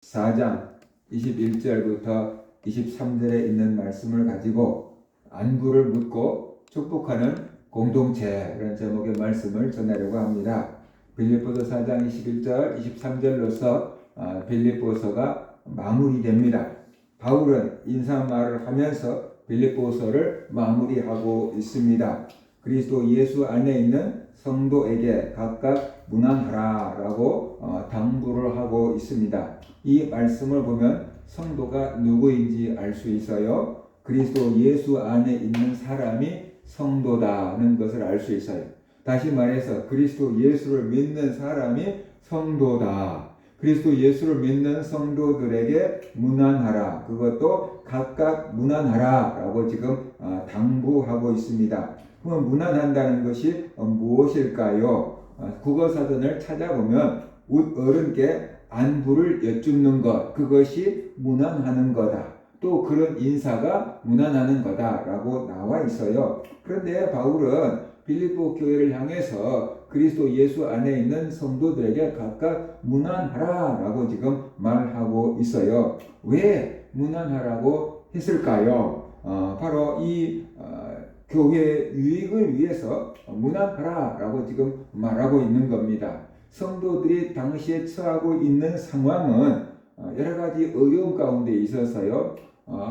4장 21절부터 23절에 있는 말씀을 가지고 안부를 묻고 축복하는 공동체라는 제목의 말씀을 전하려고 합니다. 빌립보서 4장 21절, 23절로서 빌립보서가 마무리됩니다. 바울은 인사말을 하면서 빌립보서를 마무리하고 있습니다. 그리스도 예수 안에 있는 성도에게 각각 문안하라라고 당부를 하고 있습니다. 이 말씀을 보면 성도가 누구인지 알 수 있어요. 그리스도 예수 안에 있는 사람이 성도다는 것을 알 수 있어요. 다시 말해서 그리스도 예수를 믿는 사람이 성도다. 그리스도 예수를 믿는 성도들에게 문안하라. 그것도 각각 문안하라라고 지금 당부하고 있습니다. 그럼 문안한다는 것이 무엇일까요? 국어사전을 찾아보면 어른께 안부를 여쭙는 것, 그것이 문안하는 거다. 또 그런 인사가 문안하는 거다라고 나와 있어요. 그런데 바울은 빌립보 교회를 향해서 그리스도 예수 안에 있는 성도들에게 각각 문안하라라고 지금 말하고 있어요. 왜 문안하라고 했을까요? 바로 이 교회의 유익을 위해서 문안하라라고 지금 말하고 있는 겁니다. 성도들이 당시에 처하고 있는 상황은 여러 가지 어려움 가운데 있어서요.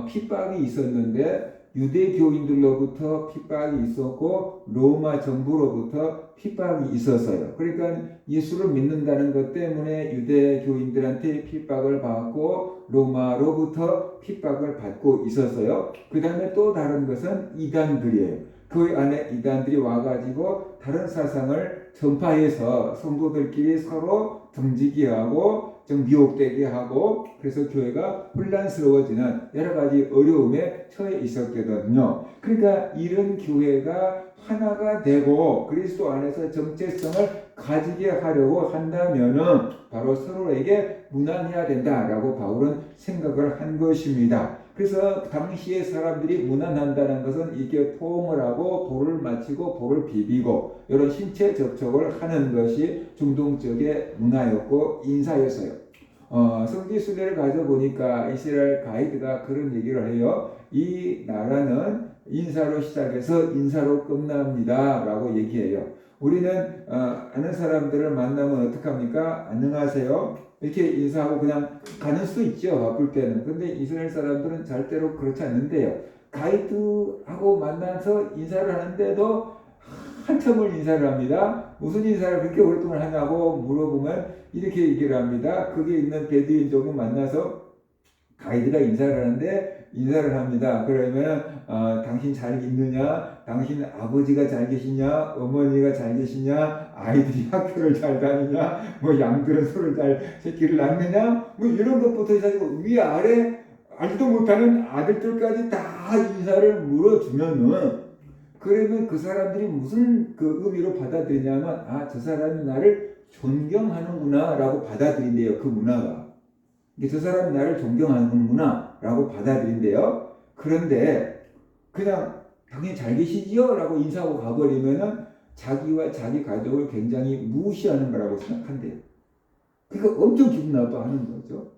핍박이 있었는데 유대교인들로부터 핍박이 있었고 로마 정부로부터 핍박이 있었어요. 그러니까 예수를 믿는다는 것 때문에 유대교인들한테 핍박을 받고 로마로부터 핍박을 받고 있었어요. 그 다음에 또 다른 것은 이단들이에요. 그 안에 이단들이 와가지고 다른 사상을 전파해서 성도들끼리 서로 등지게 하고 좀 미혹되게 하고 그래서 교회가 혼란스러워지는 여러 가지 어려움에 처해 있었거든요. 그러니까 이런 교회가 하나가 되고 그리스도 안에서 정체성을 가지게 하려고 한다면은 바로 서로에게 문안해야 된다라고 바울은 생각을 한 것입니다. 그래서 당시의 사람들이 문안한다는 것은 이게 포옹을 하고 볼을 맞추고 볼을 비비고 이런 신체 접촉을 하는 것이 중동적의 문화였고 인사였어요. 성지 순례를 가져보니까 이스라엘 가이드가 그런 얘기를 해요. 이 나라는 인사로 시작해서 인사로 끝납니다 라고 얘기해요. 우리는 아는 사람들을 만나면 어떡합니까? 안녕하세요 이렇게 인사하고 그냥 가는 수도 있죠, 바쁠 때는. 근데 이스라엘 사람들은 절대로 그렇지 않는데요. 가이드하고 만나서 인사를 하는데도 한참을 인사를 합니다. 무슨 인사를 그렇게 오랫동안 하냐고 물어보면 이렇게 얘기를 합니다. 거기에 있는 베두인족을 만나서 가이드가 인사를 하는데 인사를 합니다. 그러면 당신 잘 있느냐? 당신 아버지가 잘 계시냐? 어머니가 잘 계시냐? 아이들이 학교를 잘 다니냐? 뭐 양들은 소를 잘 새끼를 낳느냐? 뭐 이런 것부터 해가지고 위아래 알지도 못하는 아들들까지 다 인사를 물어주면은 그러면 그 사람들이 무슨 그 의미로 받아들이냐면 저 사람이 나를 존경하는구나 라고 받아들인대요. 그 문화가. 저 사람이 나를 존경하는구나 라고 받아들인대요. 그런데 그냥 당연히 잘 계시지요? 라고 인사하고 가버리면은 자기와 자기 가족을 굉장히 무시하는 거라고 생각한대요. 그러니까 엄청 기분 나빠하는 거죠.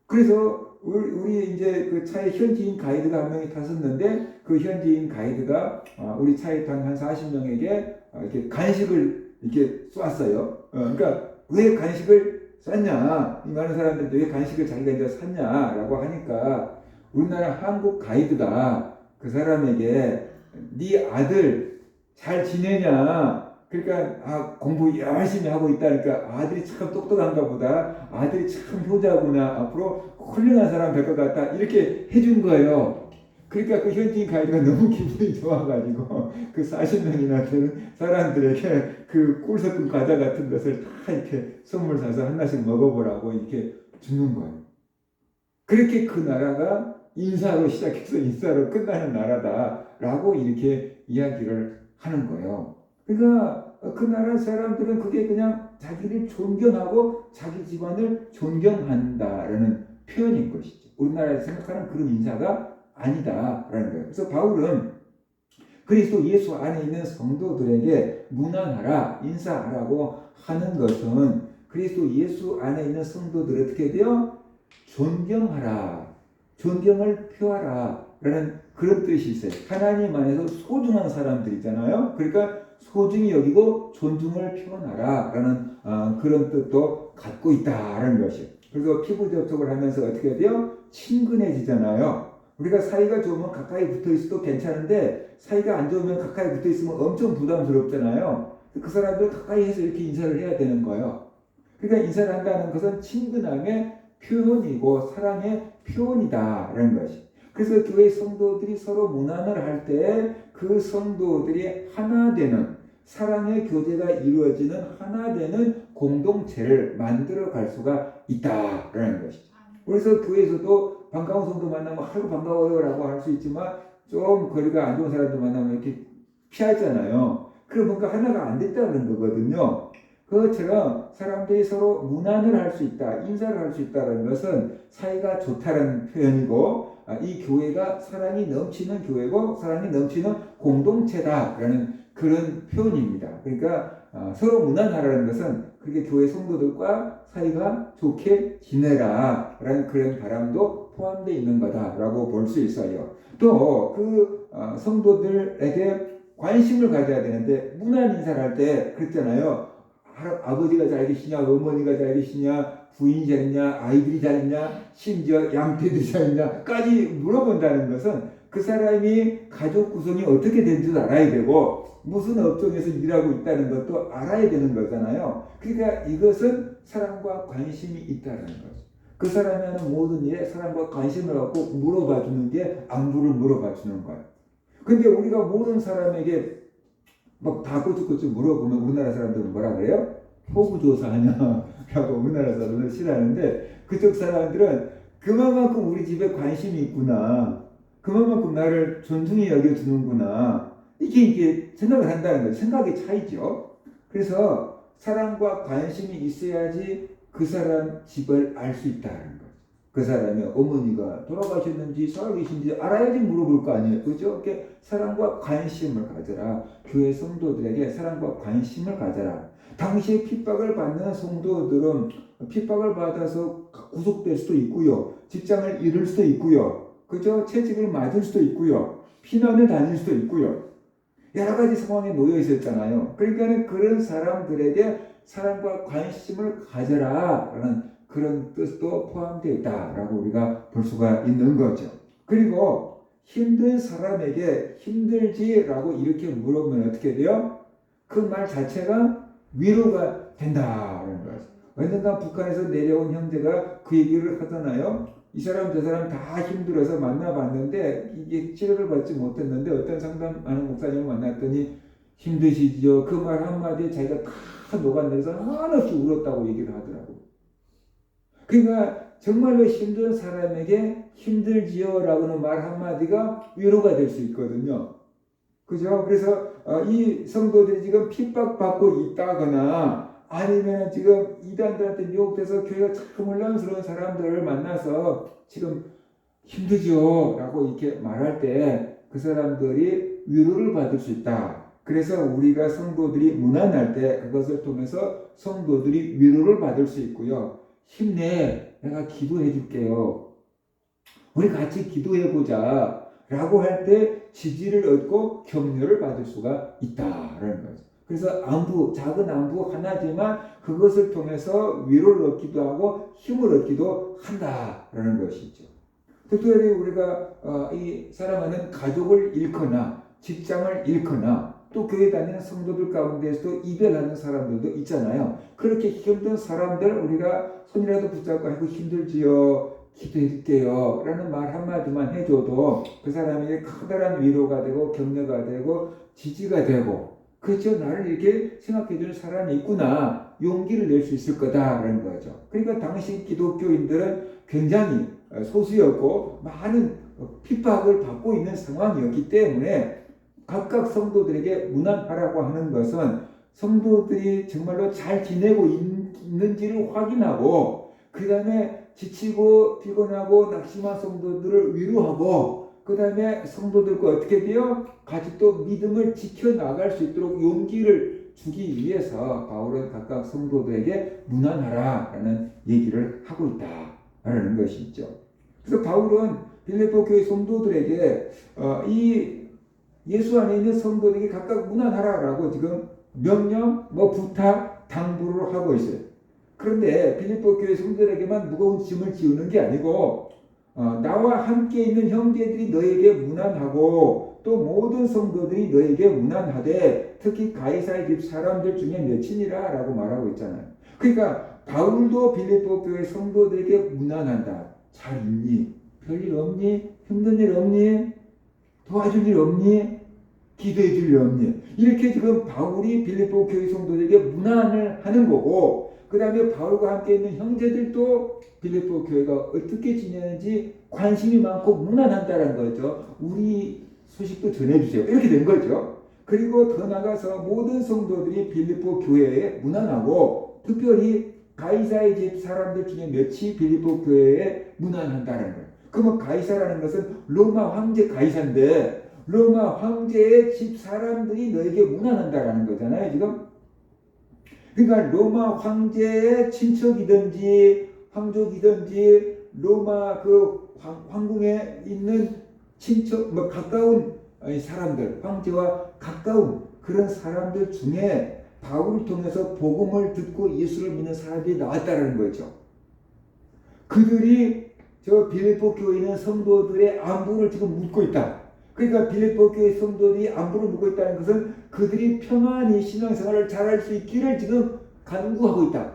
그래서 우리 이제 그 차에 현지인 가이드가 한 명이 탔었는데 그 현지인 가이드가 우리 차에 탄 한 40명에게 이렇게 간식을 이렇게 쐈어요. 그러니까 왜 간식을 쐈냐? 이 많은 사람들도 왜 간식을 자기가 이제 샀냐라고 하니까 우리나라 한국 가이드가 그 사람에게 네 아들 잘 지내냐? 그러니까 공부 열심히 하고 있다니까 아들이 참 똑똑한가 보다. 아들이 참 효자구나. 앞으로 훌륭한 사람 될 것 같다. 이렇게 해준 거예요. 그러니까 그 현지인 가이드가 너무 기분이 좋아가지고 그 40명이나 되는 사람들에게 그 꿀 섞은 과자 같은 것을 다 이렇게 선물 사서 하나씩 먹어보라고 이렇게 주는 거예요. 그렇게 그 나라가 인사로 시작해서 인사로 끝나는 나라다라고 이렇게 이야기를 하는 거예요. 그러니까 그 나라 사람들은 그게 그냥 자기를 존경하고 자기 집안을 존경한다라는 표현인 것이죠. 우리나라에서 생각하는 그런 인사가 아니다라는 거예요. 그래서 바울은 그리스도 예수 안에 있는 성도들에게 문안하라, 인사하라고 하는 것은 그리스도 예수 안에 있는 성도들이 어떻게 돼요? 존경하라, 존경을 표하라 라는 그런 뜻이 있어요. 하나님 안에서 소중한 사람들이잖아요. 그러니까 소중히 여기고 존중을 표현하라 라는 그런 뜻도 갖고 있다라는 것이에요. 그래서 피부 접촉을 하면서 어떻게 돼요? 친근해지잖아요. 우리가 사이가 좋으면 가까이 붙어 있어도 괜찮은데 사이가 안 좋으면 가까이 붙어 있으면 엄청 부담스럽잖아요. 그 사람들 가까이 해서 이렇게 인사를 해야 되는 거예요. 그러니까 인사를 한다는 것은 친근함의 표현이고 사랑의 표현이다라는 것이. 그래서 교회 성도들이 서로 문안을 할 때 그 성도들이 하나 되는 사랑의 교제가 이루어지는 하나 되는 공동체를 만들어 갈 수가 있다라는 것이죠. 그래서 교회에서도 반가운 성도 만나면 아이고 반가워요라고 할 수 있지만 좀 거리가 안 좋은 사람들 만나면 이렇게 피하잖아요. 그럼 뭔가 하나가 안 됐다는 거거든요. 그것처럼 사람들이 서로 문안을 할 수 있다, 인사를 할 수 있다는 것은 사이가 좋다는 표현이고 이 교회가 사랑이 넘치는 교회고 사랑이 넘치는 공동체다라는 그런 표현입니다. 그러니까 서로 문안하라는 것은 그렇게 교회 성도들과 사이가 좋게 지내라라는 그런 바람도 포함되어 있는 거다라고 볼 수 있어요. 또 그 성도들에게 관심을 가져야 되는데 문안 인사를 할 때 그랬잖아요. 아버지가 잘 계시냐, 어머니가 잘 계시냐, 부인이 잘 있냐, 아이들이 잘 있냐, 심지어 양떼들이 잘 있냐까지 물어본다는 것은 그 사람이 가족 구성이 어떻게 된 줄 알아야 되고 무슨 업종에서 일하고 있다는 것도 알아야 되는 거잖아요. 그러니까 이것은 사랑과 관심이 있다는 거죠. 그 사람이 하는 모든 일에 사랑과 관심을 갖고 물어봐 주는 게 안부를 물어봐 주는 거예요. 근데 우리가 모르는 사람에게 막 다 꼬치꼬치 물어보면 우리나라 사람들은 뭐라 그래요? 호구조사하냐라고 우리나라 사람들은 싫어하는데 그쪽 사람들은 그만큼 우리 집에 관심이 있구나. 그만큼 나를 존중히 여겨주는구나. 이게 생각을 한다는 거죠. 생각의 차이죠. 그래서 사랑과 관심이 있어야지 그 사람 집을 알 수 있다는 거죠. 그 사람의 어머니가 돌아가셨는지 살아계신지 알아야지 물어볼 거 아니에요. 그죠? 이렇게 사랑과 관심을 가져라. 교회 성도들에게 사랑과 관심을 가져라. 당시에 핍박을 받는 성도들은 핍박을 받아서 구속될 수도 있고요. 직장을 잃을 수도 있고요. 그죠? 채찍을 맞을 수도 있고요. 피난을 다닐 수도 있고요. 여러 가지 상황에 놓여 있었잖아요. 그러니까 그런 사람들에게 사랑과 관심을 가져라 라는 그런 뜻도 포함되어 있다라고 우리가 볼 수가 있는 거죠. 그리고 힘든 사람에게 힘들지라고 이렇게 물어보면 어떻게 돼요? 그 말 자체가 위로가 된다는 거죠. 언젠가 북한에서 내려온 형제가 그 얘기를 하잖아요. 이 사람 저 사람 다 힘들어서 만나봤는데 이게 치료를 받지 못했는데 어떤 상담하는 목사님을 만났더니 힘드시죠. 그 말 한마디에 자기가 다 녹아내서 한없이 울었다고 얘기를 하더라고요. 그러니까 정말로 힘든 사람에게 힘들지요 라고는 말 한마디가 위로가 될 수 있거든요. 그죠? 그래서 이 성도들이 지금 핍박받고 있다거나 아니면 지금 이단들한테 미혹돼서 교회가 참 혼란스러운 사람들을 만나서 지금 힘들죠 라고 이렇게 말할 때 그 사람들이 위로를 받을 수 있다. 그래서 우리가 성도들이 문안할 때 그것을 통해서 성도들이 위로를 받을 수 있고요. 힘내, 내가 기도해 줄게요. 우리 같이 기도해 보자 라고 할 때 지지를 얻고 격려를 받을 수가 있다라는 거죠. 그래서 안부, 작은 안부 하나지만 그것을 통해서 위로를 얻기도 하고 힘을 얻기도 한다라는 것이죠. 특별히 우리가 이 사랑하는 가족을 잃거나 직장을 잃거나 또 교회 다니는 성도들 가운데서도 이별하는 사람들도 있잖아요. 그렇게 힘든 사람들 우리가 손이라도 붙잡고 아이고 힘들지요. 기도해줄게요. 라는 말 한마디만 해줘도 그 사람에게 커다란 위로가 되고 격려가 되고 지지가 되고 그렇죠. 나를 이렇게 생각해주는 사람이 있구나. 용기를 낼 수 있을 거다라는 거죠. 그러니까 당시 기독교인들은 굉장히 소수였고 많은 핍박을 받고 있는 상황이었기 때문에 각각 성도들에게 문안하라고 하는 것은 성도들이 정말로 잘 지내고 있는지를 확인하고 그 다음에 지치고 피곤하고 낙심한 성도들을 위로하고 그 다음에 성도들과 어떻게 돼요? 같이 또 믿음을 지켜나갈 수 있도록 용기를 주기 위해서 바울은 각각 성도들에게 문안하라 라는 얘기를 하고 있다 말하는 것이죠. 그래서 바울은 빌립보 교회 성도들에게 이 예수 안에 있는 성도들에게 각각 문안하라라고 지금 명령, 부탁, 당부를 하고 있어요. 그런데 빌립보 교회 성도들에게만 무거운 짐을 지우는 게 아니고 나와 함께 있는 형제들이 너에게 문안하고 또 모든 성도들이 너에게 문안하되 특히 가이사의 집 사람들 중에 몇이니라 라고 말하고 있잖아요. 그러니까 바울도 빌립보 교회 성도들에게 문안한다. 잘 있니? 별일 없니? 힘든 일 없니? 도와줄 일 없니? 기도해 줄 일 없니? 이렇게 지금 바울이 빌립보 교회 성도들에게 문안을 하는 거고, 그 다음에 바울과 함께 있는 형제들도 빌립보 교회가 어떻게 지내는지 관심이 많고 문안한다는 거죠. 우리 소식도 전해주세요. 이렇게 된 거죠. 그리고 더 나가서 모든 성도들이 빌립보 교회에 문안하고 특별히 가이사의 집 사람들 중에 몇이 빌립보 교회에 문안한다는 거예요. 그러면 가이사라는 것은 로마 황제 가이사인데 로마 황제의 집 사람들이 너에게 문안한다라는 거잖아요, 지금. 그러니까 로마 황제의 친척이든지 황족이든지 로마 그 황궁에 있는 친척, 가까운 사람들, 황제와 가까운 그런 사람들 중에 바울을 통해서 복음을 듣고 예수를 믿는 사람들이 나왔다는 거죠. 그들이 저 빌립보 교회에 있는 성도들의 안부를 지금 묻고 있다. 그러니까 빌립보 교회 성도들이 안부를 묻고 있다는 것은 그들이 평안히 신앙생활을 잘할 수 있기를 지금 간구하고 있다.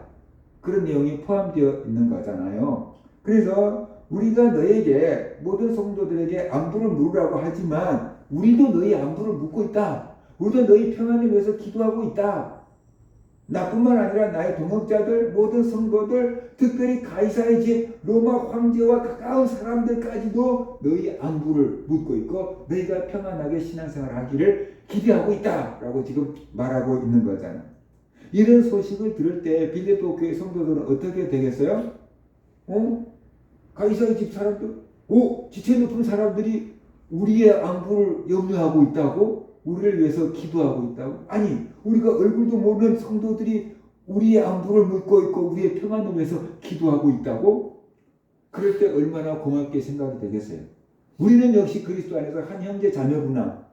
그런 내용이 포함되어 있는 거잖아요. 그래서 우리가 너에게 모든 성도들에게 안부를 물으라고 하지만 우리도 너희 안부를 묻고 있다. 우리도 너희 평안을 위해서 기도하고 있다. 나뿐만 아니라 나의 동역자들, 모든 성도들, 특별히 가이사의 집 로마 황제와 가까운 사람들까지도 너희 안부를 묻고 있고 너희가 평안하게 신앙생활하기를 기대하고 있다라고 지금 말하고 있는 거잖아요. 이런 소식을 들을 때 빌립보 교회 성도들은 어떻게 되겠어요? 가이사의 집 사람들, 지체 높은 사람들이 우리의 안부를 염려하고 있다고? 우리를 위해서 기도하고 있다고? 아니, 우리가 얼굴도 모르는 성도들이 우리의 안부를 묻고 있고 우리의 평안을 위해서 기도하고 있다고? 그럴 때 얼마나 고맙게 생각이 되겠어요. 우리는 역시 그리스도 안에서 한 형제 자매구나.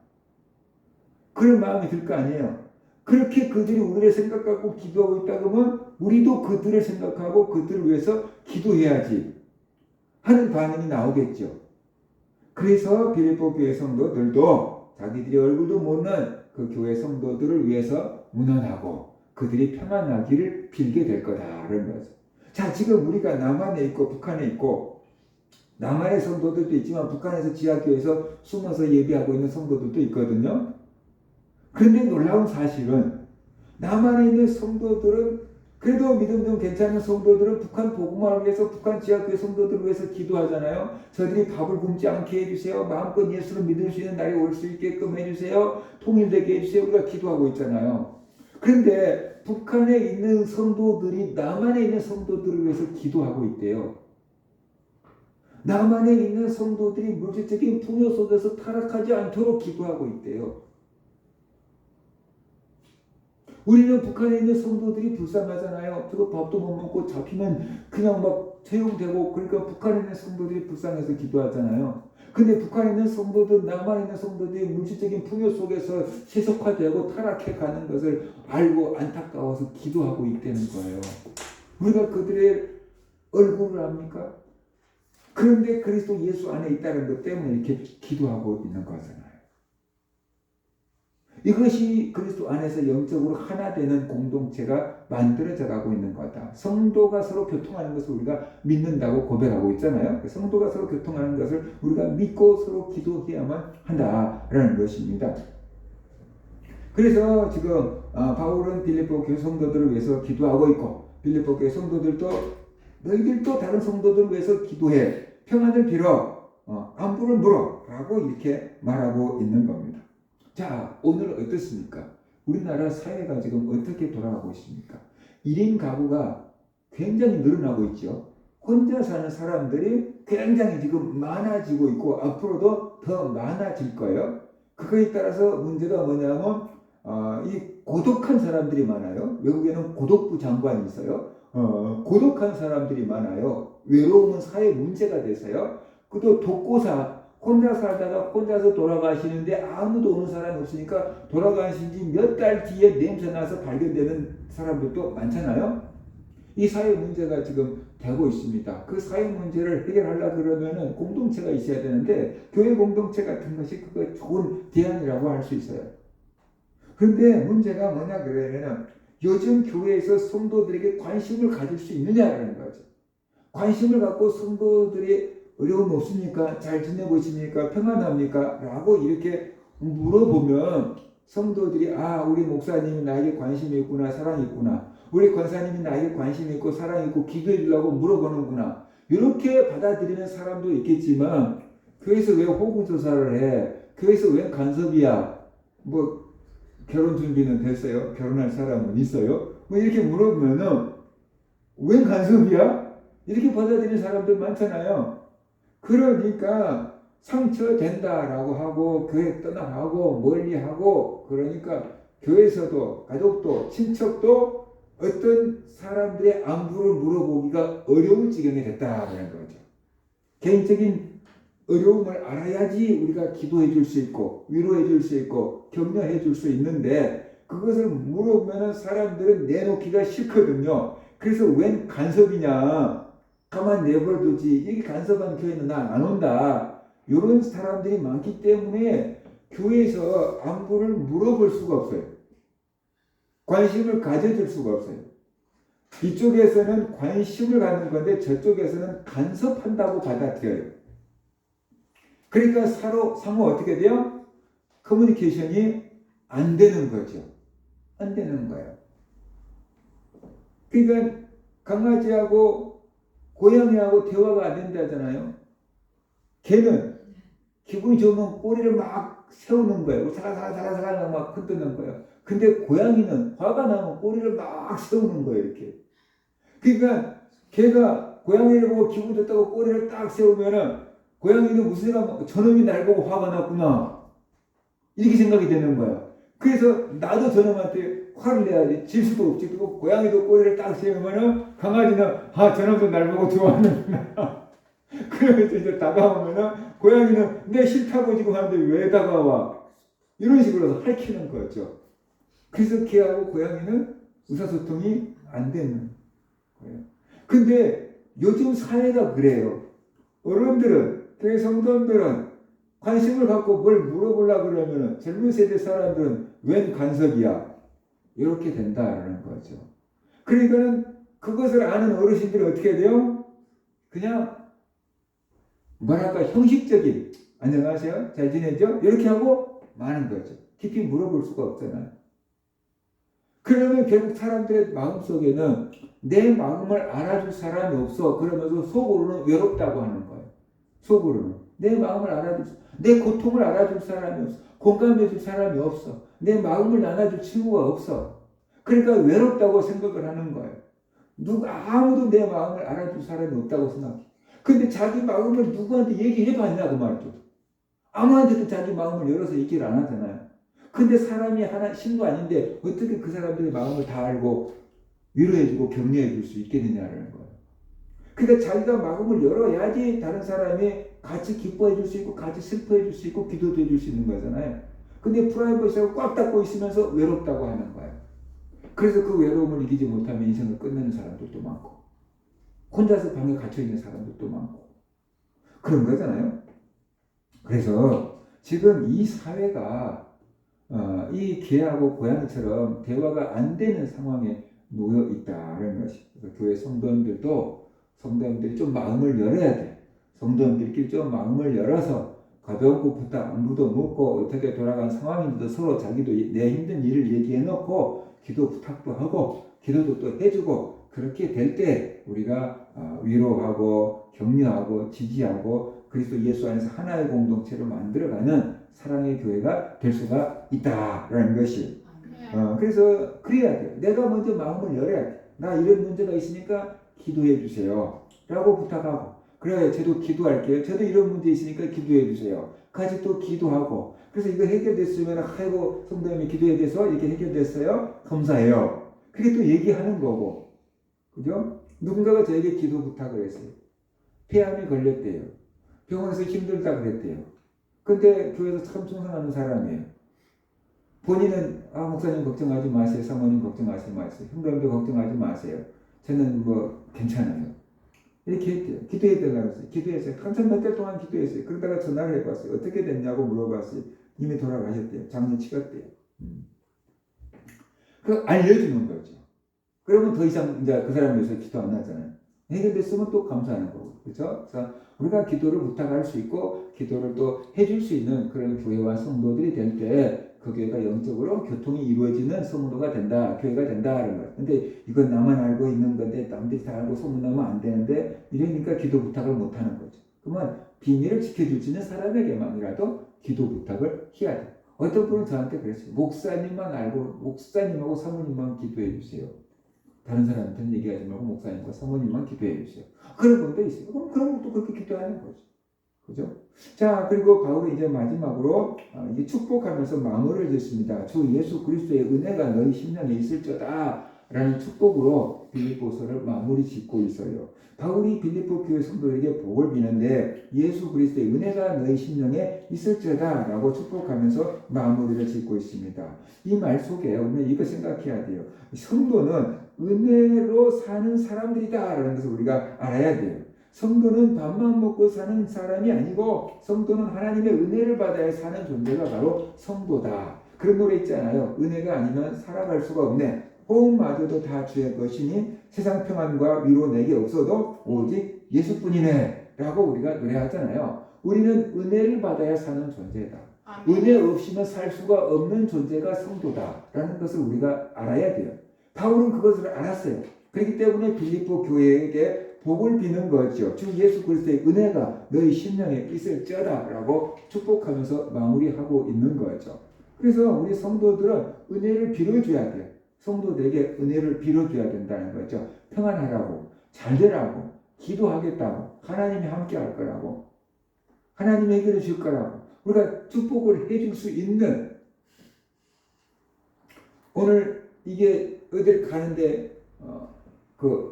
그런 마음이 들 거 아니에요. 그렇게 그들이 우리를 생각하고 기도하고 있다 그러면 우리도 그들을 생각하고 그들을 위해서 기도해야지 하는 반응이 나오겠죠. 그래서 빌립보 교회 성도들도 자기들이 얼굴도 모르는 그 교회 성도들을 위해서 문안하고 그들이 평안하기를 빌게 될 거다라는 거죠. 자, 지금 우리가 남한에 있고 북한에 있고 남한의 성도들도 있지만 북한에서 지하교회에서 숨어서 예배하고 있는 성도들도 있거든요. 그런데 놀라운 사실은 남한에 있는 성도들은 그래도 믿음 좀 괜찮은 성도들은 북한 복음화를 위해서 북한 지하교회 성도들을 위해서 기도하잖아요. 저들이 밥을 굶지 않게 해주세요. 마음껏 예수를 믿을 수 있는 날이 올 수 있게끔 해주세요. 통일되게 해주세요. 우리가 기도하고 있잖아요. 그런데 북한에 있는 성도들이 남한에 있는 성도들을 위해서 기도하고 있대요. 남한에 있는 성도들이 물질적인 풍요 속에서 타락하지 않도록 기도하고 있대요. 우리는 북한에 있는 성도들이 불쌍하잖아요. 저거 밥도 못 먹고 잡히면 그냥 막 채용되고 그러니까 북한에 있는 성도들이 불쌍해서 기도하잖아요. 근데 북한에 있는 성도들, 남한에 있는 성도들이 물질적인 풍요 속에서 세속화되고 타락해 가는 것을 알고 안타까워서 기도하고 있다는 거예요. 우리가 그들의 얼굴을 압니까? 그런데 그리스도 예수 안에 있다는 것 때문에 이렇게 기도하고 있는 거잖아요. 이것이 그리스도 안에서 영적으로 하나 되는 공동체가 만들어져 가고 있는 거다. 성도가 서로 교통하는 것을 우리가 믿는다고 고백하고 있잖아요. 성도가 서로 교통하는 것을 우리가 믿고 서로 기도해야만 한다라는 것입니다. 그래서 지금 바울은 빌립보 교회 성도들을 위해서 기도하고 있고 빌립보 교회 성도들도 너희들도 다른 성도들을 위해서 기도해. 평안을 빌어. 안부를 물어. 라고 이렇게 말하고 있는 겁니다. 자, 오늘 어떻습니까? 우리나라 사회가 지금 어떻게 돌아가고 있습니까? 1인 가구가 굉장히 늘어나고 있죠. 혼자 사는 사람들이 굉장히 지금 많아지고 있고 앞으로도 더 많아질 거예요. 그거에 따라서 문제가 뭐냐면 이 고독한 사람들이 많아요. 외국에는 고독부 장관이 있어요. 고독한 사람들이 많아요. 외로움은 사회 문제가 돼서요. 그도 독고사 혼자 살다가 혼자서 돌아가시는데 아무도 오는 사람이 없으니까 돌아가신 지 몇 달 뒤에 냄새나서 발견되는 사람들도 많잖아요. 이 사회 문제가 지금 되고 있습니다. 그 사회 문제를 해결하려고 그러면은 공동체가 있어야 되는데 교회 공동체 같은 것이 그거 좋은 대안이라고 할 수 있어요. 그런데 문제가 뭐냐 그러면은 요즘 교회에서 성도들에게 관심을 가질 수 있느냐라는 거죠. 관심을 갖고 성도들이 어려움 없습니까? 잘 지내고 있습니까? 평안합니까? 라고 이렇게 물어보면 성도들이 우리 목사님이 나에게 관심이 있구나, 사랑이 있구나. 우리 권사님이 나에게 관심이 있고 사랑이 있고 기도해 주려고 물어보는구나. 이렇게 받아들이는 사람도 있겠지만 교회에서 왜 호구조사를 해? 교회에서 왜 간섭이야? 뭐 결혼 준비는 됐어요? 결혼할 사람은 있어요? 뭐 이렇게 물어보면은 왜 간섭이야? 이렇게 받아들이는 사람들 많잖아요. 그러니까 상처된다라고 하고 교회 떠나가고 멀리하고 그러니까 교회에서도 가족도 친척도 어떤 사람들의 안부를 물어보기가 어려울 지경이 됐다는 거죠. 개인적인 어려움을 알아야지 우리가 기도해 줄 수 있고 위로해 줄 수 있고 격려해 줄 수 있는데 그것을 물어보면 사람들은 내놓기가 싫거든요. 그래서 웬 간섭이냐, 가만 내버려두지, 이게 간섭한 교회는 나 안 온다, 이런 사람들이 많기 때문에 교회에서 안부를 물어볼 수가 없어요. 관심을 가져줄 수가 없어요. 이쪽에서는 관심을 갖는 건데 저쪽에서는 간섭한다고 받아들여요. 그러니까 상호 어떻게 돼요? 커뮤니케이션이 안 되는 거죠. 안 되는 거예요. 그러니까 강아지하고 고양이하고 대화가 안 된다잖아요. 개는 기분이 좋으면 꼬리를 막 세우는 거예요. 사라사라사라사라 막 흔드는 거예요. 근데 고양이는 화가 나면 꼬리를 막 세우는 거예요. 이렇게. 그러니까 개가 고양이를 보고 기분 좋다고 꼬리를 딱 세우면은 고양이는 무슨 생각, 저놈이 날 보고 화가 났구나, 이렇게 생각이 되는 거야. 그래서 나도 저놈한테 화를 내야지. 질 수도 없지. 그리고 고양이도 꼬리를 딱 세우면은 강아지는 저놈도 날 보고 좋아하는구나. 그러면서 이제 다가오면은 고양이는 내 싫다고 지금 하는데 왜 다가와? 이런 식으로 핥히는 거죠. 그래서 개하고 고양이는 의사소통이 안 되는 거예요. 근데 요즘 사회가 그래요. 어른들은, 교회 성도들은 관심을 갖고 뭘 물어보려고 그러면 젊은 세대 사람들은 웬 간섭이야, 이렇게 된다라는 거죠. 그러니까는 그것을 아는 어르신들이 어떻게 돼요? 그냥 뭐랄까 형식적인 안녕하세요, 잘 지내죠? 이렇게 하고 마는 거죠. 깊이 물어볼 수가 없잖아요. 그러면 결국 사람들의 마음속에는 내 마음을 알아줄 사람이 없어. 그러면서 속으로는 외롭다고 하는 거예요. 속으로는 내 마음을 알아줄, 내 고통을 알아줄 사람이 없어. 공감해 줄 사람이 없어. 내 마음을 나눠줄 친구가 없어. 그러니까 외롭다고 생각을 하는 거예요. 아무도 내 마음을 알아줄 사람이 없다고 생각해. 근데 자기 마음을 누구한테 얘기해 봤냐 그 말이죠. 아무한테도 자기 마음을 열어서 얘기를 안 하잖아요. 근데 사람이 하나 신도 아닌데 어떻게 그 사람들의 마음을 다 알고 위로해주고 격려해줄 수 있겠느냐라는 거예요. 그러니까 자기가 마음을 열어야지 다른 사람이 같이 기뻐해줄 수 있고 같이 슬퍼해줄 수 있고 기도도 해줄 수 있는 거잖아요. 근데 프라이버시하고 꽉 닫고 있으면서 외롭다고 하는 거예요. 그래서 그 외로움을 이기지 못하면 인생을 끝내는 사람들도 많고 혼자서 방에 갇혀있는 사람들도 많고 그런 거잖아요. 그래서 지금 이 사회가 이 개하고 고양이처럼 대화가 안 되는 상황에 놓여 있다는 것이. 그래서 교회 성도님들이 좀 마음을 열어야 돼. 성도님들끼리 좀 마음을 열어서 가벼운 것부터 안부도 묻고 어떻게 돌아간 상황인지도 서로 자기도 내 힘든 일을 얘기해 놓고 기도 부탁도 하고 기도도 또 해주고 그렇게 될 때 우리가 위로하고 격려하고 지지하고 그리스도 예수 안에서 하나의 공동체로 만들어가는 사랑의 교회가 될 수가 있다라는 것이. 그래서 그래야 돼. 내가 먼저 마음을 열어야 돼. 나 이런 문제가 있으니까 기도해 주세요 라고 부탁하고, 그래 저도 기도할게요. 저도 이런 문제 있으니까 기도해 주세요. 같이 또 기도하고, 그래서 이거 해결됐으면 아이고 성도님이 기도해 돼서 이렇게 해결됐어요. 감사해요. 그게 또 얘기하는 거고, 그죠? 누군가가 저에게 기도 부탁을 했어요. 폐암이 걸렸대요. 병원에서 힘들다 그랬대요. 근데 교회에서 참 충성하는 사람이에요. 본인은 목사님 걱정하지 마세요. 사모님 걱정하지 마세요. 형님도 걱정하지 마세요. 저는 뭐 괜찮아요. 이렇게 했대요. 기도해야 되려고 했어요. 기도했어요. 한참 몇 달 동안 기도했어요. 그러다가 전화를 해봤어요. 어떻게 됐냐고 물어봤어요. 이미 돌아가셨대요. 장례 치렀대요. 그 알려주는 거죠. 그러면 더 이상 이제 그 사람 위해서 기도 안 하잖아요. 해결됐으면 또 감사하는 거고. 그렇죠? 그래서 우리가 기도를 부탁할 수 있고 기도를 또 해줄 수 있는 그런 교회와 성도들이 될 때 그 교회가 영적으로 교통이 이루어지는 성도가 된다. 교회가 된다는 거예요. 근데 이건 나만 알고 있는 건데 남들이 다 알고 소문나면 안 되는데 이러니까 기도 부탁을 못 하는 거죠. 그러면 비밀을 지켜줄 수 있는 사람에게만이라도 기도 부탁을 해야 돼요. 어떤 분은 저한테 그랬어요. 목사님만 알고 목사님하고 사모님만 기도해 주세요. 다른 사람한테는 얘기하지 말고 목사님과 사모님만 기도해 주세요. 그런 분도 있어요. 그럼 또 그렇게 기도하는 거죠. 그죠? 자, 그리고 바울이 이제 마지막으로 이게 축복하면서 마무리를 짓습니다. 주 예수 그리스도의 은혜가 너희 심령에 있을저다 라는 축복으로 빌립보서를 마무리 짓고 있어요. 바울이 빌립보 교회 성도에게 복을 비는데 예수 그리스도의 은혜가 너희 심령에 있을저다 라고 축복하면서 마무리를 짓고 있습니다. 이 말 속에 우리는 이거 생각해야 돼요. 성도는 은혜로 사는 사람들이다 라는 것을 우리가 알아야 돼요. 성도는 밥만 먹고 사는 사람이 아니고 성도는 하나님의 은혜를 받아야 사는 존재가 바로 성도다. 그런 노래 있잖아요. 은혜가 아니면 살아갈 수가 없네. 호흡마저도 다 주의 것이니 세상 평안과 위로 내게 없어도 오직 예수뿐이네 라고 우리가 노래하잖아요. 우리는 은혜를 받아야 사는 존재다. 은혜 없이는 살 수가 없는 존재가 성도다 라는 것을 우리가 알아야 돼요. 바울은 그것을 알았어요. 그렇기 때문에 빌립보 교회에게 복을 비는 거죠. 주 예수 그리스도의 은혜가 너희 심령에 있을지어다 라고 축복하면서 마무리하고 있는 거죠. 그래서 우리 성도들은 은혜를 빌어줘야 돼요. 성도들에게 은혜를 빌어줘야 된다는 거죠. 평안하라고, 잘되라고, 기도하겠다고, 하나님이 함께 할 거라고, 하나님이 해결해 줄 거라고, 우리가 축복을 해줄 수 있는, 오늘 이게 어딜 가는데 그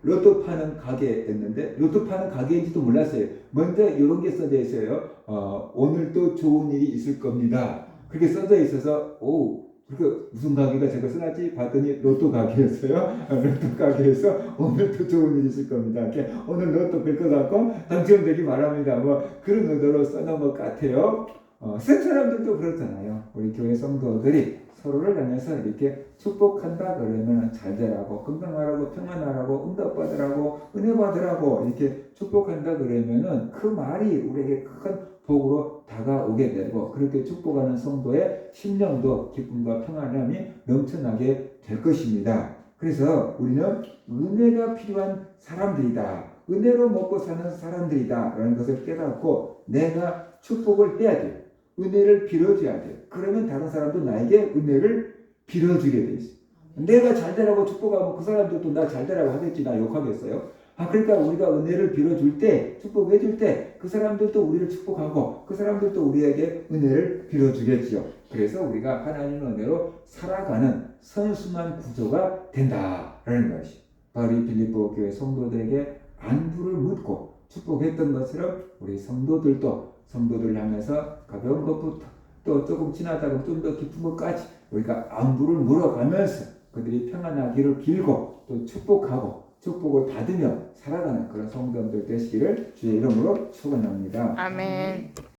로또 파는 가게였는데 로또 파는 가게인지도 몰랐어요. 먼저 이런 게 써져 있어요. 오늘도 좋은 일이 있을 겁니다. 그렇게 써져 있어서 그렇게 무슨 가게가 제가 써놨지 봤더니 로또 가게였어요. 로또 가게에서 오늘도 좋은 일이 있을 겁니다. 이렇게 오늘 로또 뺄 것 같고 당첨되기 바랍니다. 뭐 그런 의도로 써놓은 것 같아요. 쓴 사람들도 그렇잖아요. 우리 교회 성도들이 서로를 향해서 이렇게 축복한다 그러면 잘 되라고, 건강하라고, 평안하라고, 응답받으라고, 은혜 받으라고 이렇게 축복한다 그러면은 그 말이 우리에게 큰 복으로 다가오게 되고 그렇게 축복하는 성도의 심령도 기쁨과 평안함이 넘쳐나게 될 것입니다. 그래서 우리는 은혜가 필요한 사람들이다. 은혜로 먹고 사는 사람들이다. 라는 것을 깨닫고 내가 축복을 해야 돼요. 은혜를 빌어줘야 돼요. 그러면 다른 사람도 나에게 은혜를 빌어주게 돼 있어요. 내가 잘 되라고 축복하면 그 사람들도 나 잘 되라고 하겠지. 나 욕하겠어요? 그러니까 우리가 은혜를 빌어줄 때, 축복해 줄 때 그 사람들도 우리를 축복하고 그 사람들도 우리에게 은혜를 빌어주겠지요. 그래서 우리가 하나님의 은혜로 살아가는 선순환 구조가 된다라는 것이 바로 빌립보 교회 성도들에게 안부를 묻고 축복했던 것처럼 우리 성도들 향해서 가벼운 것부터 또 조금 지나다가 좀 더 깊은 것까지 우리가 안부를 물어가면서 그들이 평안하기를 빌고 또 축복을 받으며 살아가는 그런 성도들 되시기를 주의 이름으로 축원합니다. 아멘.